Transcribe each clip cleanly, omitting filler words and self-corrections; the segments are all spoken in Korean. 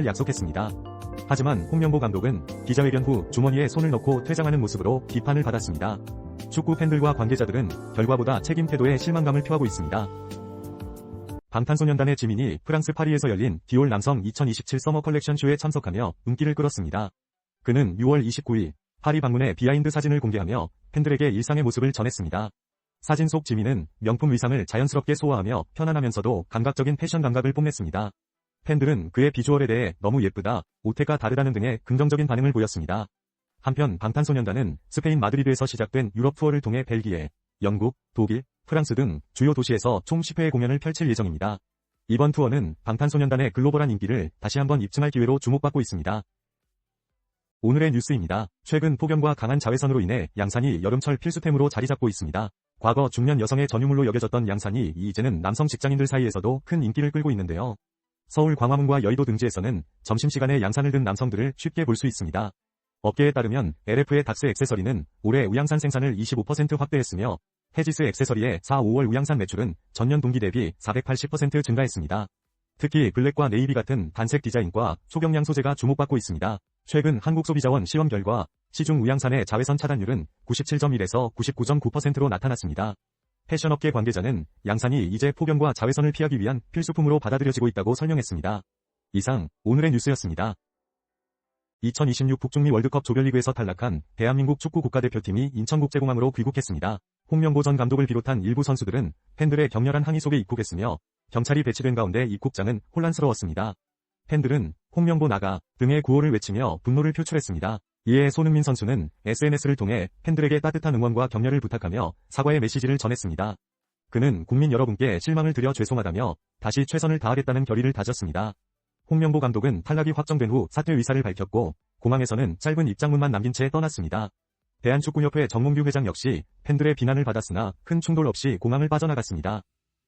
약속했습니다. 하지만 홍명보 감독은 기자회견 후 주머니에 손을 넣고 퇴장하는 모습으로 비판을 받았습니다. 축구 팬들과 관계자들은 결과보다 책임 태도에 실망감을 표하고 있습니다. 방탄소년단의 지민이 프랑스 파리에서 열린 디올 남성 2027 서머 컬렉션 쇼에 참석하며 인기를 끌었습니다. 그는 6월 29일 파리 방문의 비하인드 사진을 공개하며 팬들에게 일상의 모습을 전했습니다. 사진 속 지민은 명품 의상을 자연스럽게 소화하며 편안하면서도 감각적인 패션 감각을 뽐냈습니다. 팬들은 그의 비주얼에 대해 너무 예쁘다, 옷태가 다르다는 등의 긍정적인 반응을 보였습니다. 한편 방탄소년단은 스페인 마드리드에서 시작된 유럽 투어를 통해 벨기에, 영국, 독일, 프랑스 등 주요 도시에서 총 10회의 공연을 펼칠 예정입니다. 이번 투어는 방탄소년단의 글로벌한 인기를 다시 한번 입증할 기회로 주목받고 있습니다. 오늘의 뉴스입니다. 최근 폭염과 강한 자외선으로 인해 양산이 여름철 필수템으로 자리잡고 있습니다. 과거 중년 여성의 전유물로 여겨졌던 양산이 이제는 남성 직장인들 사이에서도 큰 인기를 끌고 있는데요. 서울 광화문과 여의도 등지에서는 점심시간에 양산을 든 남성들을 쉽게 볼 수 있습니다. 업계에 따르면 LF의 닥스 액세서리는 올해 우양산 생산을 25% 확대했으며 헤지스 액세서리의 4-5월 우양산 매출은 전년 동기 대비 480% 증가했습니다. 특히 블랙과 네이비 같은 단색 디자인과 초경량 소재가 주목받고 있습니다. 최근 한국소비자원 시험 결과 시중 우양산의 자외선 차단율은 97.1에서 99.9%로 나타났습니다. 패션업계 관계자는 양산이 이제 폭염과 자외선을 피하기 위한 필수품으로 받아들여지고 있다고 설명했습니다. 이상 오늘의 뉴스였습니다. 2026 북중미 월드컵 조별리그에서 탈락한 대한민국 축구 국가대표팀이 인천국제공항으로 귀국했습니다. 홍명보 전 감독을 비롯한 일부 선수들은 팬들의 격렬한 항의 속에 입국했으며 경찰이 배치된 가운데 입국장은 혼란스러웠습니다. 팬들은 홍명보 나가 등의 구호를 외치며 분노를 표출했습니다. 이에 손흥민 선수는 SNS를 통해 팬들에게 따뜻한 응원과 격려를 부탁하며 사과의 메시지를 전했습니다. 그는 국민 여러분께 실망을 드려 죄송하다며 다시 최선을 다하겠다는 결의를 다졌습니다. 홍명보 감독은 탈락이 확정된 후 사퇴 의사를 밝혔고 공항에서는 짧은 입장문만 남긴 채 떠났습니다. 대한축구협회 정몽규 회장 역시 팬들의 비난을 받았으나 큰 충돌 없이 공항을 빠져나갔습니다.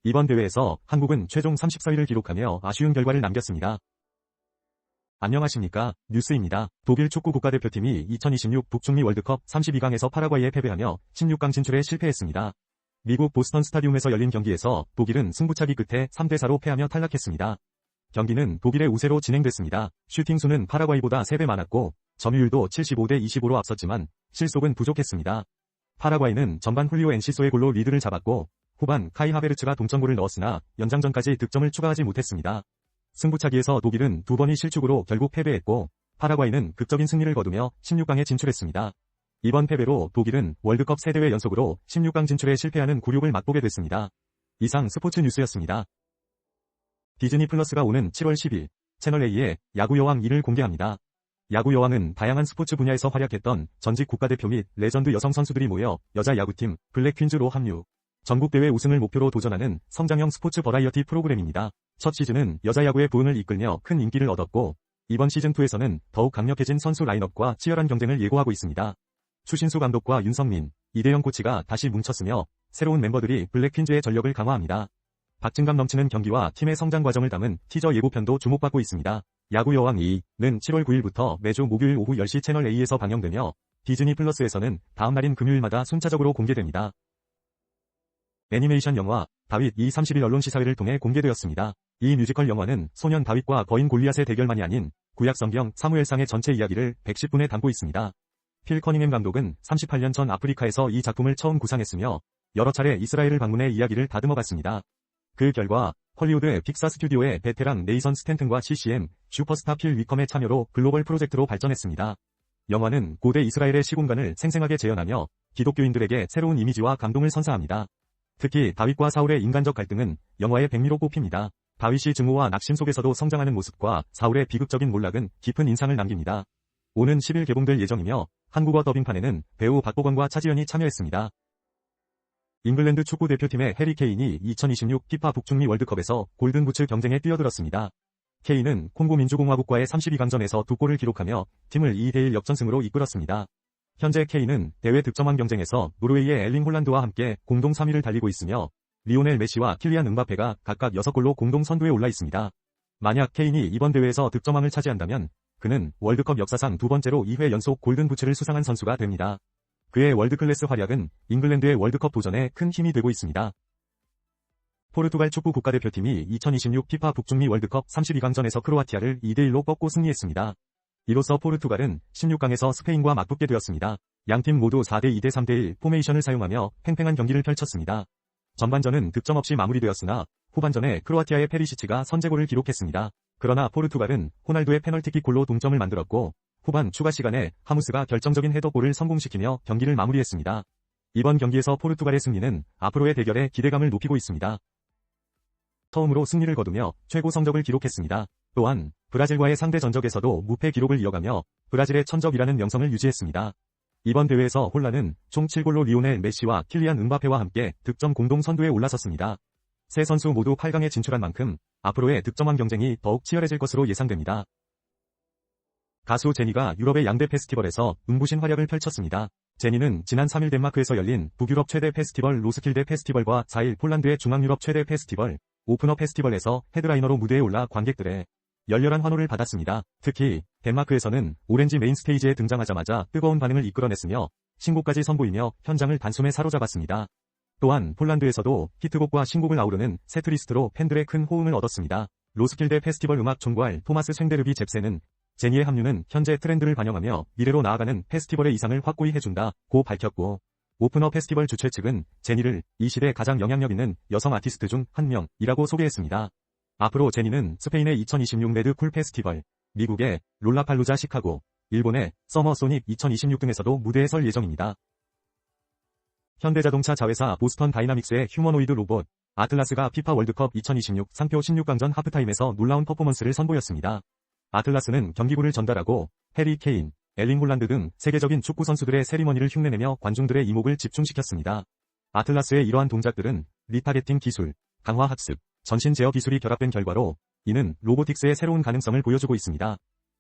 이번 대회에서 한국은 최종 34위를 기록하며 아쉬운 결과를 남겼습니다. 안녕하십니까, 뉴스입니다. 독일 축구 국가대표팀이 2026 북중미 월드컵 32강에서 파라과이에 패배하며 16강 진출에 실패했습니다. 미국 보스턴 스타디움에서 열린 경기에서 독일은 승부차기 끝에 3대4로 패하며 탈락했습니다. 경기는 독일의 우세로 진행됐습니다. 슈팅 수는 파라과이보다 3배 많았고 점유율도 75대25로 앞섰지만 실속은 부족했습니다. 파라과이는 전반 훌리오 엔시소의 골로 리드를 잡았고 후반 카이 하베르츠가 동점골을 넣었으나 연장전까지 득점을 추가하지 못했습니다. 승부차기에서 독일은 2번이 실축으로 결국 패배했고 파라과이는 극적인 승리를 거두며 16강에 진출했습니다. 이번 패배로 독일은 월드컵 3대회 연속으로 16강 진출에 실패하는 굴욕을 맛보게 됐습니다. 이상 스포츠 뉴스였습니다. 디즈니 플러스가 오는 7월 10일 채널A에 야구여왕 2를 공개합니다. 야구여왕은 다양한 스포츠 분야에서 활약했던 전직 국가대표 및 레전드 여성 선수들이 모여 여자 야구팀 블랙퀸즈로 합류. 전국대회 우승을 목표로 도전하는 성장형 스포츠 버라이어티 프로그램입니다. 첫 시즌은 여자 야구의 부흥을 이끌며 큰 인기를 얻었고 이번 시즌2에서는 더욱 강력해진 선수 라인업과 치열한 경쟁을 예고하고 있습니다. 추신수 감독과 윤성민, 이대영 코치가 다시 뭉쳤으며 새로운 멤버들이 블랙퀸즈의 전력을 강화합니다. 박진감 넘치는 경기와 팀의 성장 과정을 담은 티저 예고편도 주목받고 있습니다. 야구여왕 2는 7월 9일부터 매주 목요일 오후 10시 채널A에서 방영되며 디즈니 플러스에서는 다음 날인 금요일마다 순차적으로 공개됩니다. 애니메이션 영화 다윗 이 30일 언론 시사회를 통해 공개되었습니다. 이 뮤지컬 영화는 소년 다윗과 거인 골리앗의 대결만이 아닌 구약 성경 사무엘상의 전체 이야기를 110분에 담고 있습니다. 필 커닝햄 감독은 38년 전 아프리카에서 이 작품을 처음 구상했으며 여러 차례 이스라엘을 방문해 이야기를 다듬어봤습니다. 그 결과 헐리우드 픽사 스튜디오의 베테랑 네이선 스탠튼과 CCM, 슈퍼스타 필 위컴의 참여로 글로벌 프로젝트로 발전했습니다. 영화는 고대 이스라엘의 시공간을 생생하게 재현하며 기독교인들에게 새로운 이미지와 감동을 선사합니다. 특히 다윗과 사울의 인간적 갈등은 영화의 백미로 꼽힙니다. 다윗이 증오와 낙심 속에서도 성장하는 모습과 사울의 비극적인 몰락은 깊은 인상을 남깁니다. 오는 10일 개봉될 예정이며 한국어 더빙판에는 배우 박보검과 차지연이 참여했습니다. 잉글랜드 축구 대표팀의 해리 케인이 2026 피파 북중미 월드컵에서 골든부츠 경쟁에 뛰어들었습니다. 케인은 콩고 민주공화국과의 32강전에서 2골을 기록하며 팀을 2대1 역전승으로 이끌었습니다. 현재 케인은 대회 득점왕 경쟁에서 노르웨이의 엘링 홀란드와 함께 공동 3위를 달리고 있으며 리오넬 메시와 킬리안 음바페가 각각 6골로 공동 선두에 올라 있습니다. 만약 케인이 이번 대회에서 득점왕을 차지한다면 그는 월드컵 역사상 두 번째로 2회 연속 골든부츠를 수상한 선수가 됩니다. 그의 월드클래스 활약은 잉글랜드의 월드컵 도전에 큰 힘이 되고 있습니다. 포르투갈 축구 국가대표팀이 2026 피파 북중미 월드컵 32강전에서 크로아티아를 2대1로 꺾고 승리했습니다. 이로써 포르투갈은 16강에서 스페인과 맞붙게 되었습니다. 양팀 모두 4대2 대 3대1 포메이션을 사용하며 팽팽한 경기를 펼쳤습니다. 전반전은 득점 없이 마무리되었으나 후반전에 크로아티아의 페리시치가 선제골을 기록했습니다. 그러나 포르투갈은 호날두의 페널티킥 골로 동점을 만들었고 후반 추가 시간에 하무스가 결정적인 헤더골을 성공시키며 경기를 마무리했습니다. 이번 경기에서 포르투갈의 승리는 앞으로의 대결에 기대감을 높이고 있습니다. 처음으로 승리를 거두며 최고 성적을 기록했습니다. 또한 브라질과의 상대 전적에서도 무패 기록을 이어가며 브라질의 천적이라는 명성을 유지했습니다. 이번 대회에서 홀란은 총 7골로 리오넬 메시와 킬리안 은바페와 함께 득점 공동 선두에 올라섰습니다. 세 선수 모두 8강에 진출한 만큼 앞으로의 득점왕 경쟁이 더욱 치열해질 것으로 예상됩니다. 가수 제니가 유럽의 양대 페스티벌에서 눈부신 활약을 펼쳤습니다. 제니는 지난 3일 덴마크에서 열린 북유럽 최대 페스티벌 로스킬데 페스티벌과 4일 폴란드의 중앙유럽 최대 페스티벌 오픈어 페스티벌에서 헤드라이너로 무대에 올라 관객들의 열렬한 환호를 받았습니다. 특히 덴마크에서는 오렌지 메인 스테이지에 등장하자마자 뜨거운 반응을 이끌어냈으며 신곡까지 선보이며 현장을 단숨에 사로잡았습니다. 또한 폴란드에서도 히트곡과 신곡을 아우르는 세트리스트로 팬들의 큰 호응을 얻었습니다. 로스킬데 페스티벌 음악 총괄 토마스 쉥데르비 잽센은 제니의 합류는 현재 트렌드를 반영하며 미래로 나아가는 페스티벌의 이상을 확고히 해준다고 밝혔고 오픈어 페스티벌 주최 측은 제니를 이 시대 가장 영향력 있는 여성 아티스트 중 한 명이라고 소개했습니다. 앞으로 제니는 스페인의 2026 레드 쿨 페스티벌, 미국의 롤라팔루자 시카고, 일본의 서머 소닉 2026 등에서도 무대에 설 예정입니다. 현대자동차 자회사 보스턴 다이나믹스의 휴머노이드 로봇 아틀라스가 피파 월드컵 2026 상표 16강전 하프타임에서 놀라운 퍼포먼스를 선보였습니다. 아틀라스는 경기구를 전달하고 해리 케인, 엘링 홀란드 등 세계적인 축구 선수들의 세리머니를 흉내내며 관중들의 이목을 집중시켰습니다. 아틀라스의 이러한 동작들은 리타게팅 기술, 강화 학습, 전신 제어 기술이 결합된 결과로 이는 로보틱스의 새로운 가능성을 보여주고 있습니다.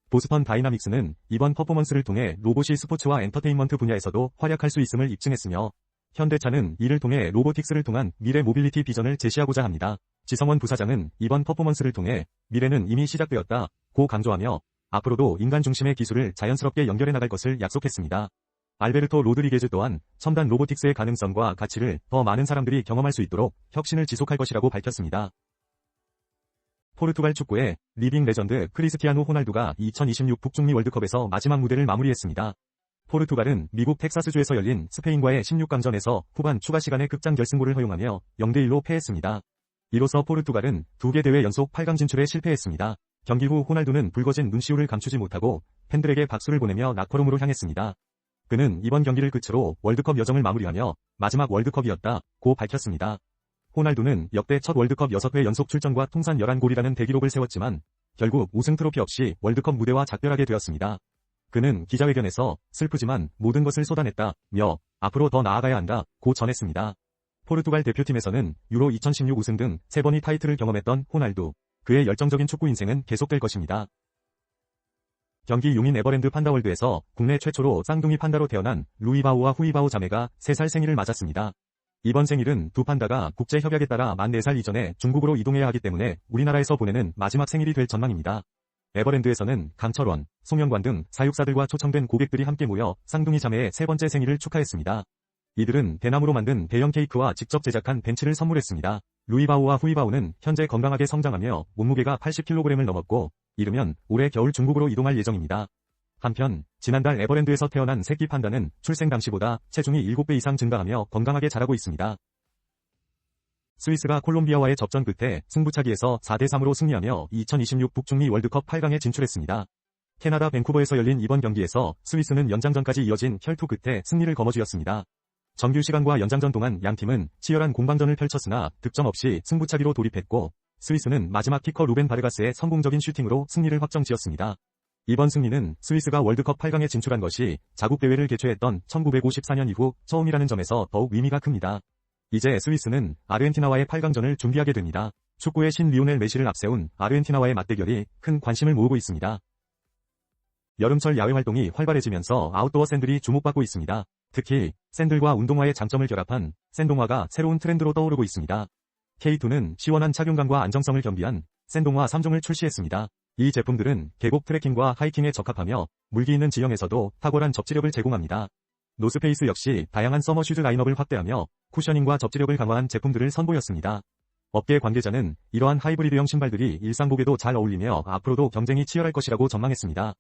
보스턴 다이나믹스는 이번 퍼포먼스를 통해 로봇이 스포츠와 엔터테인먼트 분야에서도 활약할 수 있음을 입증했으며 현대차는 이를 통해 로보틱스를 통한 미래 모빌리티 비전을 제시하고자 합니다. 지성원 부사장은 이번 퍼포먼스를 통해 미래는 이미 시작되었다고 강조하며 앞으로도 인간 중심의 기술을 자연스럽게 연결해 나갈 것을 약속했습니다. 알베르토 로드리게즈 또한 첨단 로보틱스의 가능성과 가치를 더 많은 사람들이 경험할 수 있도록 혁신을 지속할 것이라고 밝혔습니다. 포르투갈 축구의 리빙 레전드 크리스티아노 호날두가 2026 북중미 월드컵에서 마지막 무대를 마무리했습니다. 포르투갈은 미국 텍사스주에서 열린 스페인과의 16강전에서 후반 추가 시간에 극장 결승골을 허용하며 0대1로 패했습니다. 이로써 포르투갈은 2개 대회 연속 8강 진출에 실패했습니다. 경기 후 호날두는 붉어진 눈시울을 감추지 못하고 팬들에게 박수를 보내며 라커룸으로 향했습니다. 그는 이번 경기를 끝으로 월드컵 여정을 마무리하며 마지막 월드컵이었다고 밝혔습니다. 호날두는 역대 첫 월드컵 6회 연속 출전과 통산 11골이라는 대기록을 세웠지만 결국 우승 트로피 없이 월드컵 무대와 작별하게 되었습니다. 그는 기자회견에서 슬프지만 모든 것을 쏟아냈다며 앞으로 더 나아가야 한다고 전했습니다. 포르투갈 대표팀에서는 유로 2016 우승 등 3번의 타이틀을 경험했던 호날두, 그의 열정적인 축구 인생은 계속될 것입니다. 경기 용인 에버랜드 판다월드에서 국내 최초로 쌍둥이 판다로 태어난 루이바오와 후이바오 자매가 3살 생일을 맞았습니다. 이번 생일은 두 판다가 국제협약에 따라 만 4살 이전에 중국으로 이동해야 하기 때문에 우리나라에서 보내는 마지막 생일이 될 전망입니다. 에버랜드에서는 강철원, 송영관 등 사육사들과 초청된 고객들이 함께 모여 쌍둥이 자매의 3번째 생일을 축하했습니다. 이들은 대나무로 만든 대형 케이크와 직접 제작한 벤츠를 선물했습니다. 루이바오와 후이바오는 현재 건강하게 성장하며 몸무게가 80kg을 넘었고 이르면 올해 겨울 중국으로 이동할 예정입니다. 한편 지난달 에버랜드에서 태어난 새끼 판다는 출생 당시보다 체중이 7배 이상 증가하며 건강하게 자라고 있습니다. 스위스가 콜롬비아와의 접전 끝에 승부차기에서 4대3으로 승리하며 2026 북중미 월드컵 8강에 진출했습니다. 캐나다 밴쿠버에서 열린 이번 경기에서 스위스는 연장전까지 이어진 혈투 끝에 승리를 거머쥐었습니다. 정규 시간과 연장전 동안 양팀은 치열한 공방전을 펼쳤으나 득점 없이 승부차기로 돌입했고 스위스는 마지막 키커 루벤 바르가스의 성공적인 슈팅으로 승리를 확정지었습니다. 이번 승리는 스위스가 월드컵 8강에 진출한 것이 자국 대회를 개최했던 1954년 이후 처음이라는 점에서 더욱 의미가 큽니다. 이제 스위스는 아르헨티나와의 8강전을 준비하게 됩니다. 축구의 신 리오넬 메시를 앞세운 아르헨티나와의 맞대결이 큰 관심을 모으고 있습니다. 여름철 야외 활동이 활발해지면서 아웃도어 샌들이 주목받고 있습니다. 특히 샌들과 운동화의 장점을 결합한 샌동화가 새로운 트렌드로 떠오르고 있습니다. K2는 시원한 착용감과 안정성을 겸비한 샌동화 3종을 출시했습니다. 이 제품들은 계곡 트레킹과 하이킹에 적합하며 물기 있는 지형에서도 탁월한 접지력을 제공합니다. 노스페이스 역시 다양한 서머 슈즈 라인업을 확대하며 쿠셔닝과 접지력을 강화한 제품들을 선보였습니다. 업계 관계자는 이러한 하이브리드형 신발들이 일상복에도 잘 어울리며 앞으로도 경쟁이 치열할 것이라고 전망했습니다.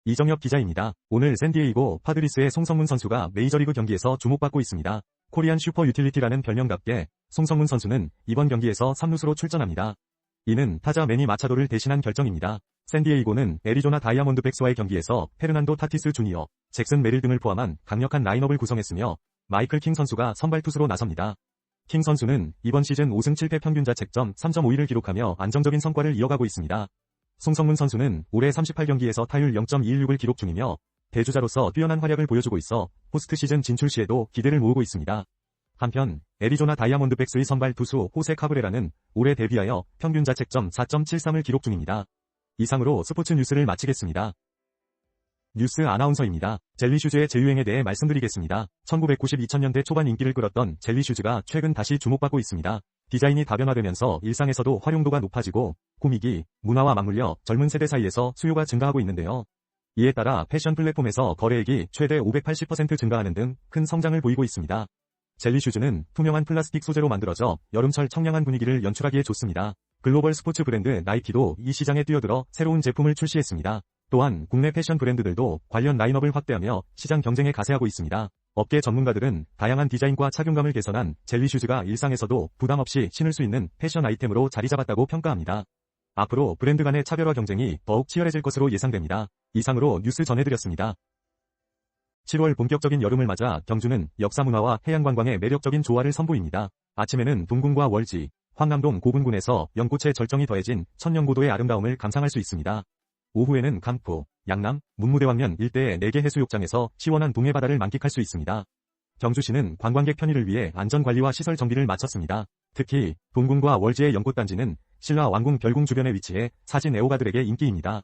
이정엽 기자입니다. 오늘 샌디에이고 파드리스의 송성문 선수가 메이저리그 경기에서 주목받고 있습니다. 코리안 슈퍼 유틸리티라는 별명답게 송성문 선수는 이번 경기에서 3루수로 출전합니다. 이는 타자 매니 마차도를 대신한 결정입니다. 샌디에이고는 애리조나 다이아몬드백스와의 경기에서 페르난도 타티스 주니어, 잭슨 메릴 등을 포함한 강력한 라인업을 구성했으며 마이클 킹 선수가 선발 투수로 나섭니다. 킹 선수는 이번 시즌 5승 7패 평균 자책점 3.51을 기록하며 안정적인 성과를 이어가고 있습니다. 송성문 선수는 올해 38경기에서 타율 0.216을 기록 중이며 대주자로서 뛰어난 활약을 보여주고 있어 포스트 시즌 진출 시에도 기대를 모으고 있습니다. 한편 애리조나 다이아몬드백스의 선발 투수 호세 카브레라는 올해 데뷔하여 평균 자책점 4.73을 기록 중입니다. 이상으로 스포츠 뉴스를 마치겠습니다. 뉴스 아나운서입니다. 젤리슈즈의 재유행에 대해 말씀드리겠습니다. 1990-2000년대 초반 인기를 끌었던 젤리슈즈가 최근 다시 주목받고 있습니다. 디자인이 다변화되면서 일상에서도 활용도가 높아지고 꾸미기, 문화와 맞물려 젊은 세대 사이에서 수요가 증가하고 있는데요. 이에 따라 패션 플랫폼에서 거래액이 최대 580% 증가하는 등 큰 성장을 보이고 있습니다. 젤리슈즈는 투명한 플라스틱 소재로 만들어져 여름철 청량한 분위기를 연출하기에 좋습니다. 글로벌 스포츠 브랜드 나이키도 이 시장에 뛰어들어 새로운 제품을 출시했습니다. 또한 국내 패션 브랜드들도 관련 라인업을 확대하며 시장 경쟁에 가세하고 있습니다. 업계 전문가들은 다양한 디자인과 착용감을 개선한 젤리슈즈가 일상에서도 부담 없이 신을 수 있는 패션 아이템으로 자리 잡았다고 평가합니다. 앞으로 브랜드 간의 차별화 경쟁이 더욱 치열해질 것으로 예상됩니다. 이상으로 뉴스 전해드렸습니다. 7월 본격적인 여름을 맞아 경주는 역사문화와 해양관광의 매력적인 조화를 선보입니다. 아침에는 동궁과 월지, 황남동 고분군에서 연꽃의 절정이 더해진 천년고도의 아름다움을 감상할 수 있습니다. 오후에는 강포, 양남, 문무대왕면 일대의 4개 해수욕장에서 시원한 동해바다를 만끽할 수 있습니다. 경주시는 관광객 편의를 위해 안전관리와 시설 정비를 마쳤습니다. 특히 동궁과 월지의 연꽃단지는 신라 왕궁 별궁 주변에 위치해 사진 애호가들에게 인기입니다.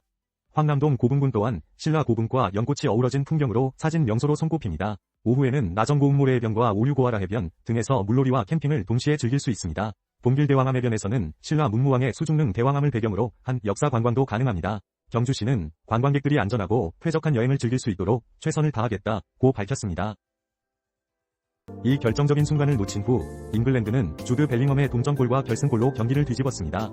황남동 고분군 또한 신라 고분과 연꽃이 어우러진 풍경으로 사진 명소로 손꼽힙니다. 오후에는 나정고운 모래해변과 오류고아라 해변 등에서 물놀이와 캠핑을 동시에 즐길 수 있습니다. 봉길대왕암 해변에서는 신라 문무왕의 수중릉 대왕암을 배경으로 한 역사 관광도 가능합니다. 경주시는 관광객들이 안전하고 쾌적한 여행을 즐길 수 있도록 최선을 다하겠다고 밝혔습니다. 이 결정적인 순간을 놓친 후 잉글랜드는 주드 벨링엄의 동점골과 결승골로 경기를 뒤집었습니다.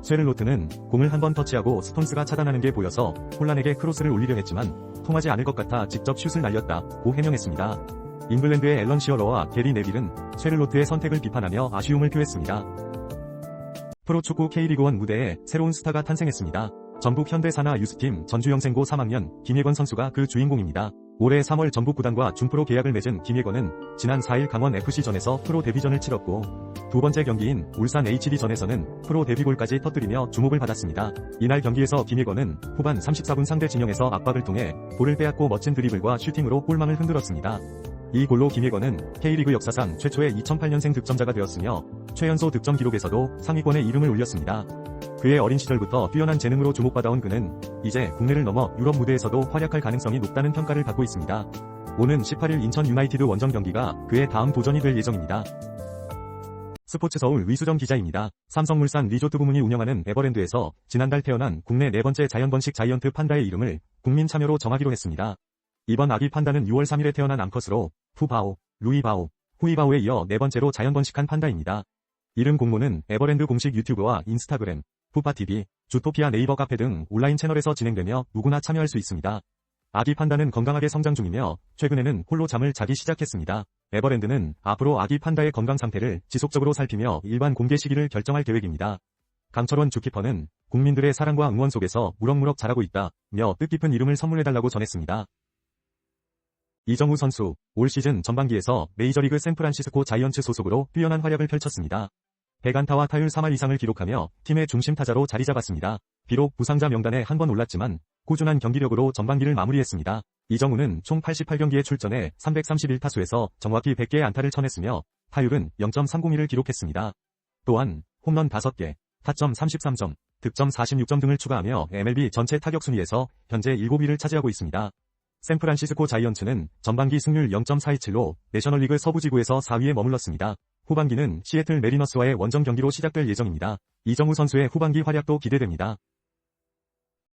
쉐를로트는 공을 한 번 터치하고 스톤스가 차단하는 게 보여서 홀란에게 크로스를 올리려 했지만 통하지 않을 것 같아 직접 슛을 날렸다고 해명했습니다. 잉글랜드의 앨런 시어러와 게리 네빌은 쉐를로트의 선택을 비판하며 아쉬움을 표했습니다. 프로축구 K리그1 무대에 새로운 스타가 탄생했습니다. 전북 현대산하 유스팀 전주영생고 3학년 김예건 선수가 그 주인공입니다. 올해 3월 전북 구단과 준프로 계약을 맺은 김예건은 지난 4일 강원FC전에서 프로 데뷔전을 치렀고 두 번째 경기인 울산 HD전에서는 프로 데뷔골까지 터뜨리며 주목을 받았습니다. 이날 경기에서 김예건은 후반 34분 상대 진영에서 압박을 통해 볼을 빼앗고 멋진 드리블과 슈팅으로 골망을 흔들었습니다. 이 골로 김예건은 K리그 역사상 최초의 2008년생 득점자가 되었으며 최연소 득점 기록에서도 상위권에 이름을 올렸습니다. 그의 어린 시절부터 뛰어난 재능으로 주목받아온 그는 이제 국내를 넘어 유럽 무대에서도 활약할 가능성이 높다는 평가를 받고 있습니다. 오는 18일 인천 유나이티드 원정 경기가 그의 다음 도전이 될 예정입니다. 스포츠서울 위수정 기자입니다. 삼성물산 리조트 부문이 운영하는 에버랜드에서 지난달 태어난 국내 4번째 자연번식 자이언트 판다의 이름을 국민 참여로 정하기로 했습니다. 이번 아기 판다는 6월 3일에 태어난 암컷으로 푸바오, 루이바오, 후이바오에 이어 4번째로 자연번식한 판다입니다. 이름 공모는 에버랜드 공식 유튜브와 인스타그램, 푸파TV, 주토피아 네이버 카페 등 온라인 채널에서 진행되며 누구나 참여할 수 있습니다. 아기 판다는 건강하게 성장 중이며 최근에는 홀로 잠을 자기 시작했습니다. 에버랜드는 앞으로 아기 판다의 건강 상태를 지속적으로 살피며 일반 공개 시기를 결정할 계획입니다. 강철원 주키퍼는 국민들의 사랑과 응원 속에서 무럭무럭 자라고 있다며 뜻깊은 이름을 선물해달라고 전했습니다. 이정우 선수, 올 시즌 전반기에서 메이저리그 샌프란시스코 자이언츠 소속으로 뛰어난 활약을 펼쳤습니다. 100안타와 타율 3할 이상을 기록하며 팀의 중심 타자로 자리 잡았습니다. 비록 부상자 명단에 한 번 올랐지만 꾸준한 경기력으로 전반기를 마무리했습니다. 이정우는 총 88경기에 출전해 331타수에서 정확히 100개의 안타를 쳐냈으며 타율은 0.301을 기록했습니다. 또한 홈런 5개, 타점 33점, 득점 46점 등을 추가하며 MLB 전체 타격 순위에서 현재 7위를 차지하고 있습니다. 샌프란시스코 자이언츠는 전반기 승률 0.427로 내셔널리그 서부지구에서 4위에 머물렀습니다. 후반기는 시애틀 메리너스와의 원정 경기로 시작될 예정입니다. 이정우 선수의 후반기 활약도 기대됩니다.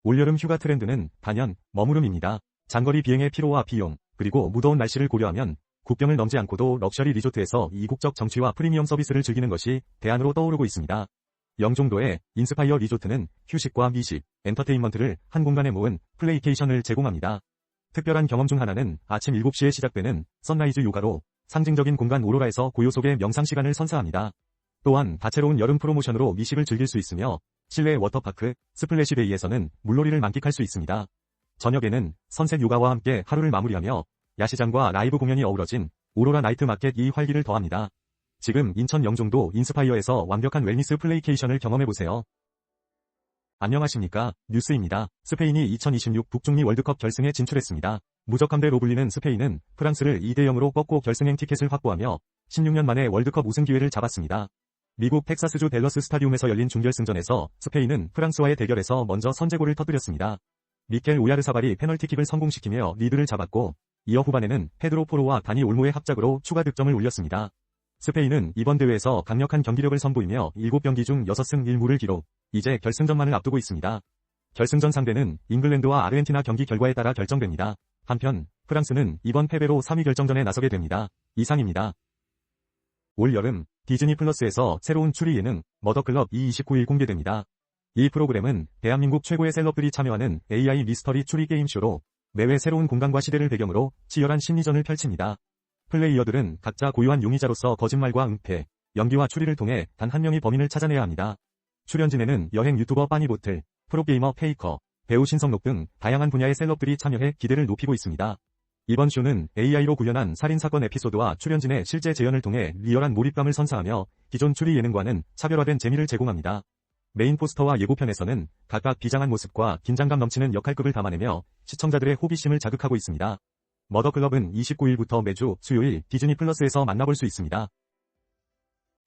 올여름 휴가 트렌드는 단연, 머무름입니다. 장거리 비행의 피로와 비용, 그리고 무더운 날씨를 고려하면 국경을 넘지 않고도 럭셔리 리조트에서 이국적 정취와 프리미엄 서비스를 즐기는 것이 대안으로 떠오르고 있습니다. 영종도의 인스파이어 리조트는 휴식과 미식, 엔터테인먼트를 한 공간에 모은 플레이케이션을 제공합니다. 특별한 경험 중 하나는 아침 7시에 시작되는 선라이즈 요가로 상징적인 공간 오로라에서 고요 속의 명상 시간을 선사합니다. 또한 다채로운 여름 프로모션으로 미식을 즐길 수 있으며 실내 워터파크, 스플래시베이에서는 물놀이를 만끽할 수 있습니다. 저녁에는 선셋 요가와 함께 하루를 마무리하며 야시장과 라이브 공연이 어우러진 오로라 나이트 마켓이 활기를 더합니다. 지금 인천 영종도 인스파이어에서 완벽한 웰니스 플레이케이션을 경험해보세요. 안녕하십니까, 뉴스입니다. 스페인이 2026 북중미 월드컵 결승에 진출했습니다. 무적함대로 불리는 스페인은 프랑스를 2대0으로 꺾고 결승행 티켓을 확보하며 16년 만에 월드컵 우승 기회를 잡았습니다. 미국 텍사스주 댈러스 스타디움에서 열린 준결승전에서 스페인은 프랑스와의 대결에서 먼저 선제골을 터뜨렸습니다. 미켈 오야르사발이 페널티킥을 성공시키며 리드를 잡았고 이어 후반에는 페드로 포로와 다니 올모의 합작으로 추가 득점을 올렸습니다. 스페인은 이번 대회에서 강력한 경기력을 선보이며 7경기 중 6승 1무를 기록, 이제 결승전만을 앞두고 있습니다. 결승전 상대는 잉글랜드와 아르헨티나 경기 결과에 따라 결정됩니다. 한편 프랑스는 이번 패배로 3위 결정전에 나서게 됩니다. 이상입니다. 올 여름 디즈니 플러스에서 새로운 추리 예능 머더클럽이 29일 공개됩니다. 이 프로그램은 대한민국 최고의 셀럽들이 참여하는 AI 미스터리 추리 게임쇼로 매회 새로운 공간과 시대를 배경으로 치열한 심리전을 펼칩니다. 플레이어들은 각자 고유한 용의자로서 거짓말과 은폐, 연기와 추리를 통해 단 한 명의 범인을 찾아내야 합니다. 출연진에는 여행 유튜버 빠니보틀, 프로게이머 페이커, 배우 신성록 등 다양한 분야의 셀럽들이 참여해 기대를 높이고 있습니다. 이번 쇼는 AI로 구현한 살인사건 에피소드와 출연진의 실제 재연을 통해 리얼한 몰입감을 선사하며 기존 추리 예능과는 차별화된 재미를 제공합니다. 메인 포스터와 예고편에서는 각각 비장한 모습과 긴장감 넘치는 역할급을 담아내며 시청자들의 호기심을 자극하고 있습니다. 머더클럽은 29일부터 매주 수요일 디즈니 플러스에서 만나볼 수 있습니다.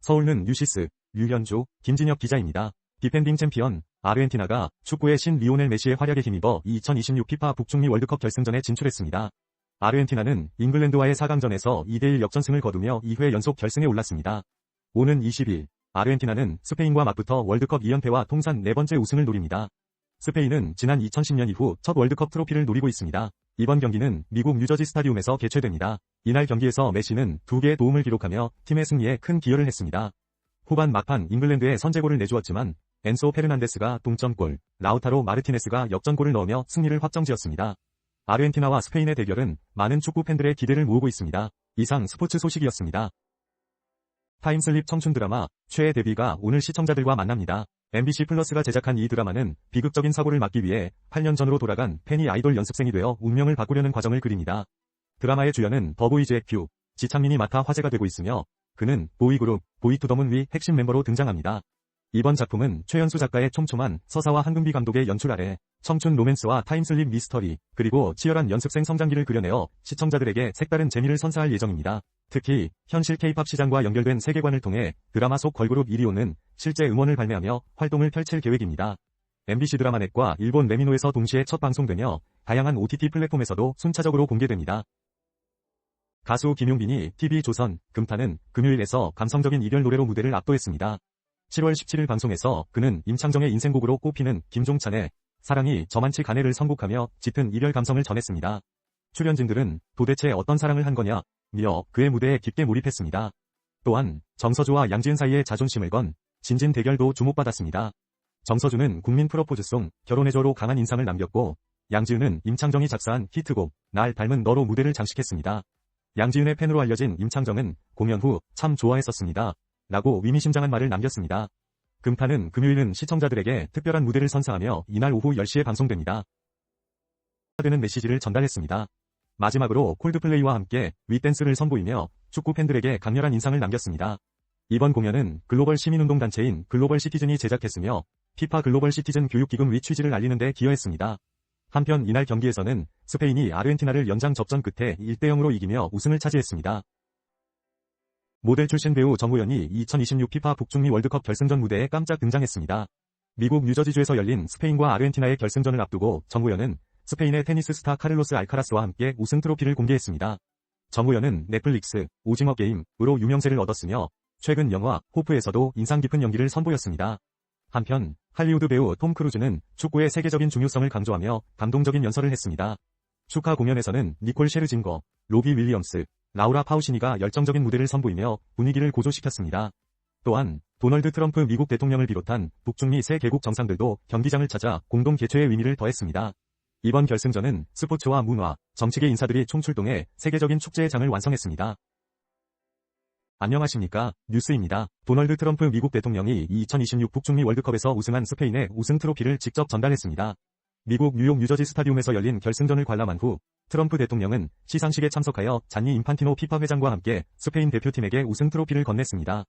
서울는 뉴시스, 류현주, 김진혁 기자입니다. 디펜딩 챔피언 아르헨티나가 축구의 신 리오넬 메시의 활약에 힘입어 2026 피파 북중미 월드컵 결승전에 진출했습니다. 아르헨티나는 잉글랜드와의 4강전에서 2대1 역전승을 거두며 2회 연속 결승에 올랐습니다. 오는 20일 아르헨티나는 스페인과 맞붙어 월드컵 2연패와 통산 4번째 우승을 노립니다. 스페인은 지난 2010년 이후 첫 월드컵 트로피를 노리고 있습니다. 이번 경기는 미국 뉴저지 스타디움에서 개최됩니다. 이날 경기에서 메시는 2개의 도움을 기록하며 팀의 승리에 큰 기여를 했습니다. 후반 막판 잉글랜드에 선제골을 내주었지만 엔소 페르난데스가 동점골, 라우타로 마르티네스가 역전골을 넣으며 승리를 확정지었습니다. 아르헨티나와 스페인의 대결은 많은 축구 팬들의 기대를 모으고 있습니다. 이상 스포츠 소식이었습니다. 타임슬립 청춘 드라마 최애 데뷔가 오늘 시청자들과 만납니다. MBC 플러스가 제작한 이 드라마는 비극적인 사고를 막기 위해 8년 전으로 돌아간 팬이 아이돌 연습생이 되어 운명을 바꾸려는 과정을 그립니다. 드라마의 주연은 더보이즈의 큐, 지창민이 맡아 화제가 되고 있으며 그는 보이그룹 보이투더문위 핵심 멤버로 등장합니다. 이번 작품은 최연수 작가의 촘촘한 서사와 한금비 감독의 연출 아래 청춘 로맨스와 타임슬립 미스터리, 그리고 치열한 연습생 성장기를 그려내어 시청자들에게 색다른 재미를 선사할 예정입니다. 특히 현실 K-팝 시장과 연결된 세계관을 통해 드라마 속 걸그룹 이리오는 실제 음원을 발매하며 활동을 펼칠 계획입니다. MBC 드라마넷과 일본 레미노에서 동시에 첫 방송되며 다양한 OTT 플랫폼에서도 순차적으로 공개됩니다. 가수 김용빈이 TV조선 금타는 금요일에서 감성적인 이별 노래로 무대를 압도했습니다. 7월 17일 방송에서 그는 임창정의 인생곡으로 꼽히는 김종찬의 사랑이 저만치 가네를 선곡하며 짙은 이별 감성을 전했습니다. 출연진들은 도대체 어떤 사랑을 한 거냐 며 그의 무대에 깊게 몰입했습니다. 또한 정서주와 양지은 사이의 자존심을 건 진진 대결도 주목받았습니다. 정서주는 국민 프로포즈송 결혼해줘로 강한 인상을 남겼고 양지은은 임창정이 작사한 히트곡 날 닮은 너로 무대를 장식했습니다. 양지은의 팬으로 알려진 임창정은 공연 후 참 좋아했었습니다. 라고 의미심장한 말을 남겼습니다. 금타는 금요일은 시청자들에게 특별한 무대를 선사하며 이날 오후 10시에 방송됩니다. 되는 메시지를 전달했습니다. 마지막으로 콜드플레이와 함께 윗댄스를 선보이며 축구 팬들에게 강렬한 인상을 남겼습니다. 이번 공연은 글로벌 시민운동단체인 글로벌 시티즌이 제작했으며 피파 글로벌 시티즌 교육기금 위 취지를 알리는 데 기여했습니다. 한편 이날 경기에서는 스페인이 아르헨티나를 연장 접전 끝에 1대0으로 이기며 우승을 차지했습니다. 모델 출신 배우 정우현이 2026 피파 북중미 월드컵 결승전 무대에 깜짝 등장했습니다. 미국 뉴저지주에서 열린 스페인과 아르헨티나의 결승전을 앞두고 정우현은 스페인의 테니스 스타 카를로스 알카라스와 함께 우승 트로피를 공개했습니다. 정우현은 넷플릭스 오징어 게임으로 유명세를 얻었으며 최근 영화 호프에서도 인상 깊은 연기를 선보였습니다. 한편 할리우드 배우 톰 크루즈는 축구의 세계적인 중요성을 강조하며 감동적인 연설을 했습니다. 축하 공연에서는 니콜 셰르징거, 로비 윌리엄스, 라우라 파우시니가 열정적인 무대를 선보이며 분위기를 고조시켰습니다. 또한 도널드 트럼프 미국 대통령을 비롯한 북중미 세 개국 정상들도 경기장을 찾아 공동 개최의 의미를 더했습니다. 이번 결승전은 스포츠와 문화, 정치계 인사들이 총출동해 세계적인 축제의 장을 완성했습니다. 안녕하십니까, 뉴스입니다. 도널드 트럼프 미국 대통령이 2026 북중미 월드컵에서 우승한 스페인에 우승 트로피를 직접 전달했습니다. 미국 뉴욕 뉴저지 스타디움에서 열린 결승전을 관람한 후 트럼프 대통령은 시상식에 참석하여 잔니 인판티노 피파 회장과 함께 스페인 대표팀에게 우승 트로피를 건넸습니다.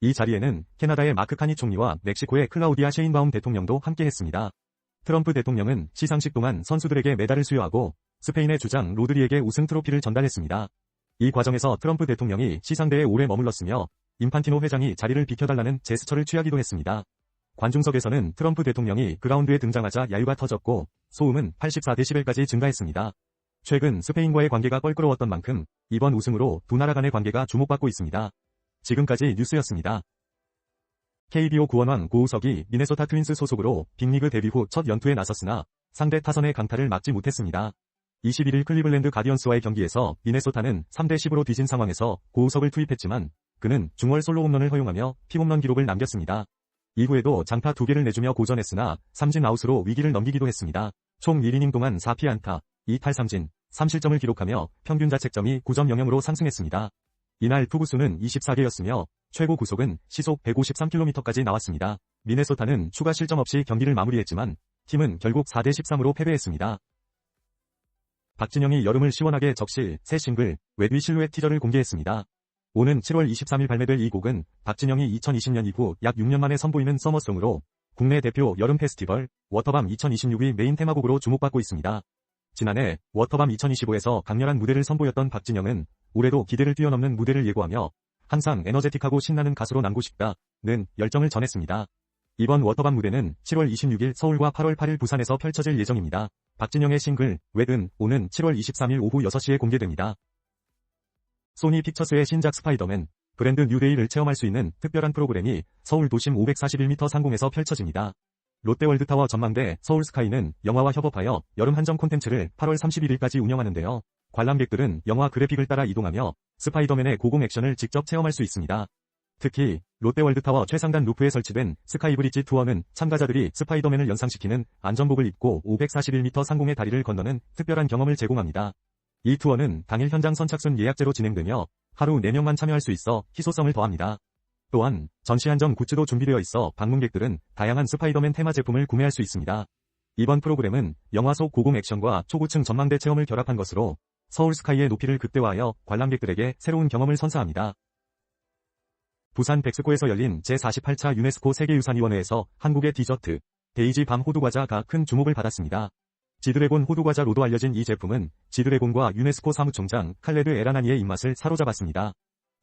이 자리에는 캐나다의 마크 카니 총리와 멕시코의 클라우디아 셰인바움 대통령도 함께했습니다. 트럼프 대통령은 시상식 동안 선수들에게 메달을 수여하고 스페인의 주장 로드리에게 우승 트로피를 전달했습니다. 이 과정에서 트럼프 대통령이 시상대에 오래 머물렀으며 인판티노 회장이 자리를 비켜달라는 제스처를 취하기도 했습니다. 관중석에서는 트럼프 대통령이 그라운드에 등장하자 야유가 터졌고 소음은 84데시벨까지 증가했습니다. 최근 스페인과의 관계가 껄끄러웠던 만큼 이번 우승으로 두 나라 간의 관계가 주목받고 있습니다. 지금까지 뉴스였습니다. KBO 구원왕 고우석이 미네소타 트윈스 소속으로 빅리그 데뷔 후 첫 연투에 나섰으나 상대 타선의 강타를 막지 못했습니다. 21일 클리블랜드 가디언스와의 경기에서 미네소타는 3대10으로 뒤진 상황에서 고우석을 투입했지만 그는 중월 솔로 홈런을 허용하며 피홈런 기록을 남겼습니다. 이후에도 장타 2개를 내주며 고전했으나 삼진 아웃으로 위기를 넘기기도 했습니다. 총 1이닝 동안 4피안타, 2탈삼진, 3실점을 기록하며 평균 자책점이 9.00으로 상승했습니다. 이날 투구수는 24개였으며 최고 구속은 시속 153km까지 나왔습니다. 미네소타는 추가 실점 없이 경기를 마무리했지만 팀은 결국 4대13으로 패배했습니다. 박진영이 여름을 시원하게 적실 새 싱글 웨드 실루엣 티저를 공개했습니다. 오는 7월 23일 발매될 이 곡은 박진영이 2020년 이후 약 6년 만에 선보이는 서머송으로 국내 대표 여름 페스티벌 워터밤 2026의 메인 테마곡으로 주목받고 있습니다. 지난해 워터밤 2025에서 강렬한 무대를 선보였던 박진영은 올해도 기대를 뛰어넘는 무대를 예고하며 항상 에너제틱하고 신나는 가수로 남고 싶다는 열정을 전했습니다. 이번 워터밤 무대는 7월 26일 서울과 8월 8일 부산에서 펼쳐질 예정입니다. 박진영의 싱글 웨든 오는 7월 23일 오후 6시에 공개됩니다. 소니 픽처스의 신작 스파이더맨 브랜드 뉴데이를 체험할 수 있는 특별한 프로그램이 서울 도심 541m 상공에서 펼쳐집니다. 롯데월드타워 전망대 서울스카이는 영화와 협업하여 여름 한정 콘텐츠를 8월 31일까지 운영하는데요. 관람객들은 영화 그래픽을 따라 이동하며 스파이더맨의 고공 액션을 직접 체험할 수 있습니다. 특히 롯데월드타워 최상단 루프에 설치된 스카이브리지 투어는 참가자들이 스파이더맨을 연상시키는 안전복을 입고 541m 상공의 다리를 건너는 특별한 경험을 제공합니다. 이 투어는 당일 현장 선착순 예약제로 진행되며 하루 4명만 참여할 수 있어 희소성을 더합니다. 또한 전시 한정 굿즈도 준비되어 있어 방문객들은 다양한 스파이더맨 테마 제품을 구매할 수 있습니다. 이번 프로그램은 영화 속 고공 액션과 초고층 전망대 체험을 결합한 것으로 서울스카이의 높이를 극대화하여 관람객들에게 새로운 경험을 선사합니다. 부산 백스코에서 열린 제48차 유네스코 세계유산위원회에서 한국의 디저트, 데이지 밤 호두과자가 큰 주목을 받았습니다. 지드래곤 호두과자로도 알려진 이 제품은 지드래곤과 유네스코 사무총장 칼레드 에라나니의 입맛을 사로잡았습니다.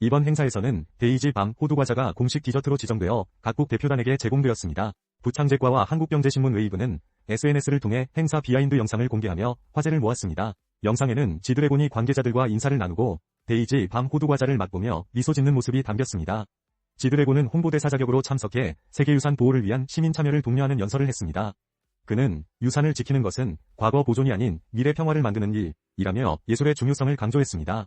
이번 행사에서는 데이지 밤 호두과자가 공식 디저트로 지정되어 각국 대표단에게 제공되었습니다. 부창제과와 한국경제신문 웨이브는 SNS를 통해 행사 비하인드 영상을 공개하며 화제를 모았습니다. 영상에는 지드래곤이 관계자들과 인사를 나누고 데이지 밤 호두과자를 맛보며 미소 짓는 모습이 담겼습니다. 지드래곤은 홍보대사 자격으로 참석해 세계유산 보호를 위한 시민 참여를 독려하는 연설을 했습니다. 그는 유산을 지키는 것은 과거 보존이 아닌 미래 평화를 만드는 일이라며 예술의 중요성을 강조했습니다.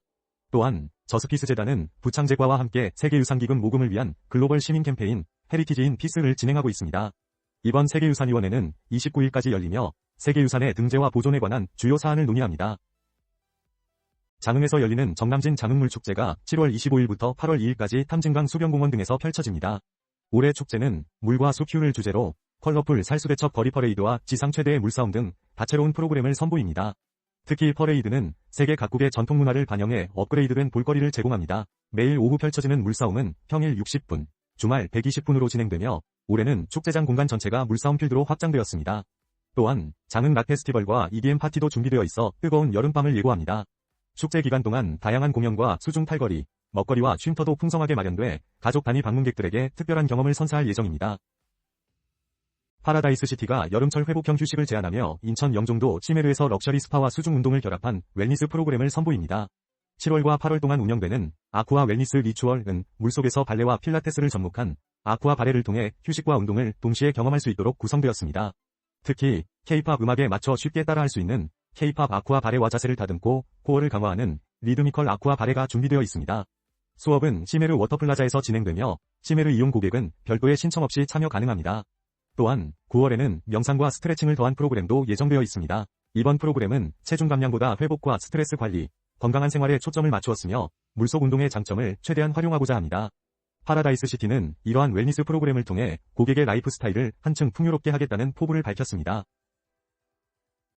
또한 저스피스 재단은 부창제과와 함께 세계유산기금 모금을 위한 글로벌 시민 캠페인 헤리티지 인 피스를 진행하고 있습니다. 이번 세계유산위원회는 29일까지 열리며 세계유산의 등재와 보존에 관한 주요 사안을 논의합니다. 장흥에서 열리는 정남진 장흥물축제가 7월 25일부터 8월 2일까지 탐진강 수변공원 등에서 펼쳐집니다. 올해 축제는 물과 숲 휴를 주제로 컬러풀 살수대첩 거리 퍼레이드와 지상 최대의 물싸움 등 다채로운 프로그램을 선보입니다. 특히 퍼레이드는 세계 각국의 전통 문화를 반영해 업그레이드된 볼거리를 제공합니다. 매일 오후 펼쳐지는 물싸움은 평일 60분, 주말 120분으로 진행되며 올해는 축제장 공간 전체가 물싸움 필드로 확장되었습니다. 또한 장흥 락 페스티벌과 EDM 파티도 준비되어 있어 뜨거운 여름밤을 예고합니다. 축제 기간 동안 다양한 공연과 수중 탈거리, 먹거리와 쉼터도 풍성하게 마련돼 가족 단위 방문객들에게 특별한 경험을 선사할 예정입니다. 파라다이스 시티가 여름철 회복형 휴식을 제안하며 인천 영종도 치메르에서 럭셔리 스파와 수중 운동을 결합한 웰니스 프로그램을 선보입니다. 7월과 8월 동안 운영되는 아쿠아 웰니스 리추얼은 물속에서 발레와 필라테스를 접목한 아쿠아 바레를 통해 휴식과 운동을 동시에 경험할 수 있도록 구성되었습니다. 특히 K-팝 음악에 맞춰 쉽게 따라할 수 있는 K-팝 아쿠아 바레와 자세를 다듬고 코어를 강화하는 리드미컬 아쿠아 바레가 준비되어 있습니다. 수업은 시메르 워터플라자에서 진행되며 시메르 이용 고객은 별도의 신청 없이 참여 가능합니다. 또한 9월에는 명상과 스트레칭을 더한 프로그램도 예정되어 있습니다. 이번 프로그램은 체중 감량보다 회복과 스트레스 관리, 건강한 생활에 초점을 맞추었으며 물속 운동의 장점을 최대한 활용하고자 합니다. 파라다이스 시티는 이러한 웰니스 프로그램을 통해 고객의 라이프 스타일을 한층 풍요롭게 하겠다는 포부를 밝혔습니다.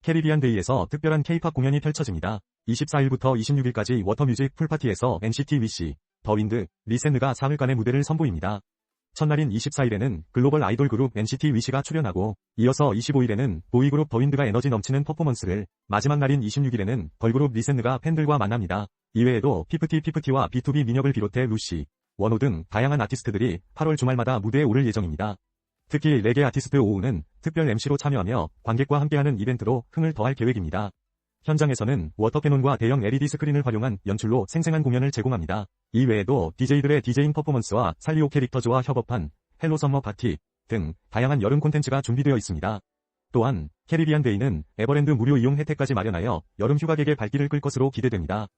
캐리비안 데이에서 특별한 K-팝 공연이 펼쳐집니다. 24일부터 26일까지 워터뮤직 풀파티에서 NCT 위시, 더윈드, 리센느가 4일간의 무대를 선보입니다. 첫날인 24일에는 글로벌 아이돌 그룹 NCT 위시가 출연하고 이어서 25일에는 보이그룹 더윈드가 에너지 넘치는 퍼포먼스를, 마지막 날인 26일에는 걸그룹 리센느가 팬들과 만납니다. 이외에도 피프티와 B2B 민혁을 비롯해 루시, 원호 등 다양한 아티스트들이 8월 주말마다 무대에 오를 예정입니다. 특히 레게 아티스트 오우는 특별 MC로 참여하며 관객과 함께하는 이벤트로 흥을 더할 계획입니다. 현장에서는 워터캐논과 대형 LED 스크린을 활용한 연출로 생생한 공연을 제공합니다. 이외에도 DJ들의 디제잉 퍼포먼스와 살리오 캐릭터즈와 협업한 헬로 썸머 파티 등 다양한 여름 콘텐츠가 준비되어 있습니다. 또한 캐리비안 데이는 에버랜드 무료 이용 혜택까지 마련하여 여름 휴가객의 발길을 끌 것으로 기대됩니다.